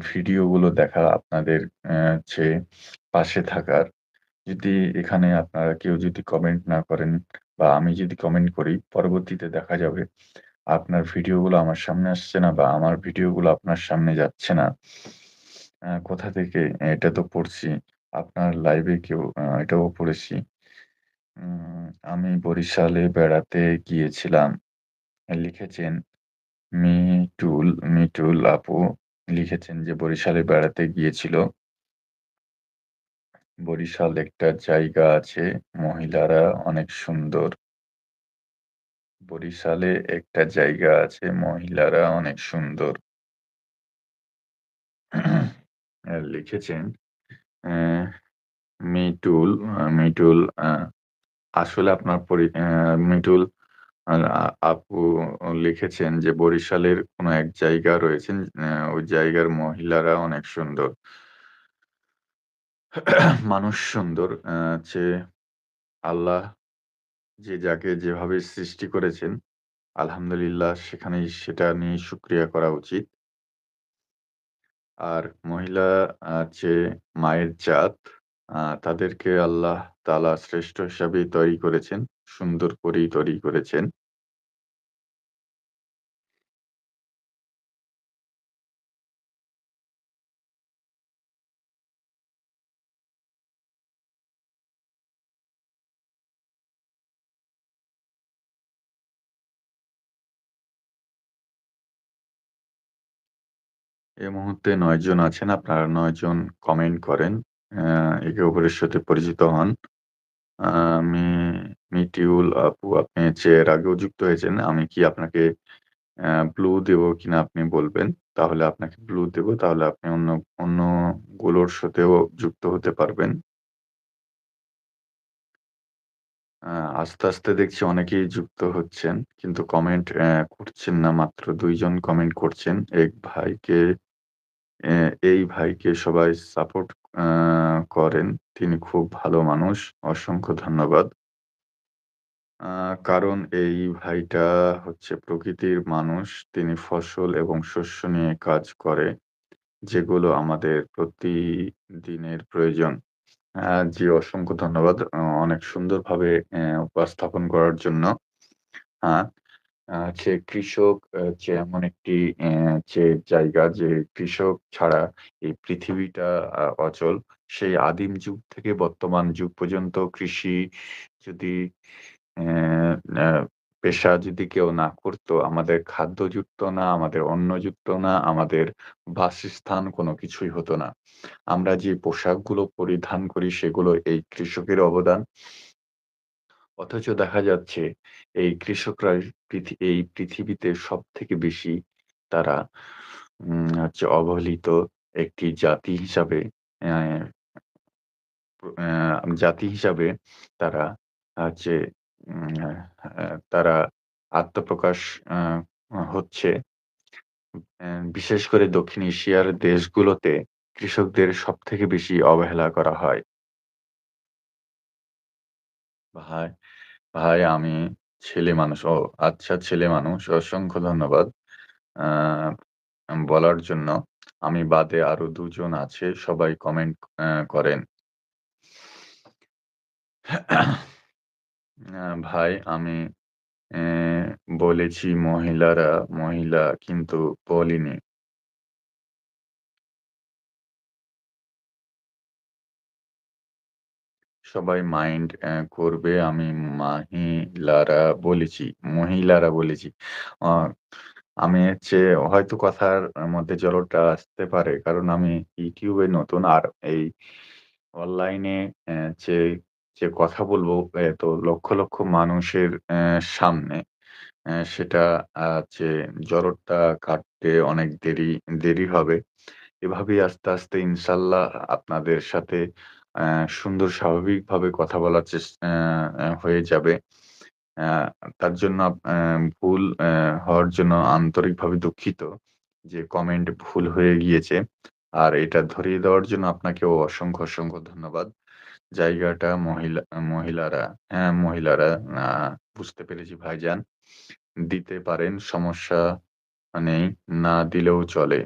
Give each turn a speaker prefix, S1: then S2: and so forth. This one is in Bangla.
S1: ভিডিওগুলো দেখা, আপনাদের হচ্ছে পাশে থাকার। যদি এখানে আপনারা কেউ যদি কমেন্ট না করেন বা আমি যদি কমেন্ট করি, পরবর্তীতে দেখা যাবে আপনার ভিডিওগুলো আমার সামনে আসছে না বা আমার ভিডিওগুলো আপনার সামনে যাচ্ছে না। কোথা থেকে এটা তো পড়ছি। আপনার লাইভে কেউ এটাও পড়েছি। উম আমি বরিশালে বেড়াতে গিয়েছিলাম। লিখেছেন মিটুল আপু লিখেছেন যে বরিশালে বেড়াতে গিয়েছিল। বরিশাল একটা জায়গা আছে, মহিলারা অনেক সুন্দর। বরিশালে একটা জায়গা আছে, মহিলারা অনেক সুন্দর। লিখেছেন অ্যা মিটুল আসলে আপনার মিটুল আ আপু লিখেছেন যে বরিশালের কোনো এক জায়গা রয়েছেন, ওই জায়গার মহিলারা অনেক সুন্দর। মানুষ সুন্দর, যে আল্লাহ যে যাকে যেভাবে সৃষ্টি করেছেন, আলহামদুলিল্লাহ সেখানেই সেটা নিয়ে শুকরিয়া করা উচিত। আর মহিলা যে মায়ের জাত, তাদেরকে আল্লাহ তাআলা শ্রেষ্ঠ হিসাবেই তৈরি করেছেন। সুন্দর করেই তৈরি করেছেন। এ মুহূর্তে ৯ জন আছেন। আপনারা ৯ জন কমেন্ট করেন। একে অপরের সাথে পরিচিত হন। আ মি মিটিউল আপু, আপনি হচ্ছে এর আগেও যুক্ত হয়েছেন। আমি কি আপনাকে ব্লু দেবো কিনা আপনি বলবেন। তাহলে আপনাকে ব্লু দেবো। তাহলে আপনি অন্যগুলোর সাথেও যুক্ত হতে পারবেন। আ আস্তে, আস্তে দেখছি অনেকেই যুক্ত হচ্ছেন। কিন্তু কমেন্ট করছেন না। মাত্র ২ জন কমেন্ট করছেন। এই ভাইকে সবাই সাপোর্ট আ করেন। তিনি খুব ভালো মানুষ। অসংখ্য ধন্যবাদ। আ কারণ এই ভাইটা হচ্ছে প্রকৃতির মানুষ। তিনি ফসল এবং শস্য নিয়ে কাজ করে, যেগুলো আমাদের প্রতিদিনের প্রয়োজন। জি, অসংখ্য ধন্যবাদ। অনেক সুন্দরভাবে উপস্থাপন করার জন্য। আ হচ্ছে কৃষক হচ্ছে এমন একটি যে জায়গা, যে কৃষক ছাড়া এই পৃথিবীটা অচল। সেই আদিম যুগ থেকে বর্তমান যুগ পর্যন্ত কৃষি যদি অ্যা পেশা যদি কেউ না করতো, আমাদের খাদ্য জুটতো না, আমাদের অন্ন জুটতো না, আমাদের বাসস্থান কোনো কিছুই হতো না। আমরা যে পোশাকগুলো পরিধান করি সেগুলো এই কৃষকের অবদান। অথচ দেখা যাচ্ছে এই কৃষকরাই এই পৃথিবীতে সবথেকে বেশি তারা হচ্ছে অবহেলিত একটি অ্যা জাতি হিসাবে তারা হচ্ছে উম তারা আত্মপ্রকাশ আ হচ্ছে। বিশেষ করে দক্ষিণ এশিয়ার দেশগুলোতে কৃষকদের সবথেকে বেশি অবহেলা করা হয়। ভাই, ভাই আমি ছেলে মানুষ। ও আচ্ছা, ছেলে মানুষ। অসংখ্য ধন্যবাদ আ বলার জন্য। আমি বাদে আরো ২ জন আছে। সবাই কমেন্ট করেন। ভাই আমি বলেছি মহিলা কিন্তু বলিনি। সবাই মাইন্ড করবে, আমি মাহিলারা বলেছি, মহিলারা বলেছি। আ আমি হচ্ছে হয়তো কথার মধ্যে জড়তা আসতে পারে। কারণ আমি YouTube এ নতুন। আর এই অনলাইনে যে, কথা বলবো তো লক্ষ, লক্ষ মানুষের সামনে, সেটা যে জড়তা কাটতে অনেক দেরি হবে। এভাবেই আস্তে, আস্তে ইনশাআল্লাহ আপনাদের সাথে অ্যা সুন্দর স্বাভাবিকভাবে কথা বলার হয়ে যাবে। অ্যা তার জন্য ভুল হওয়ার জন্য আন্তরিকভাবে দুঃখিত যে কমেন্ট ভুল হয়ে গিয়েছে। আর এটা ধরিয়ে দেওয়ার জন্য আপনাকেও অসংখ্য, অসংখ্য ধন্যবাদ। জায়গাটা মহিলারা, হ্যাঁ, মহিলারা আ বুঝতে পেরেছি ভাইজান। দিতে পারেন, সমস্যা নেই, না দিলেও চলে।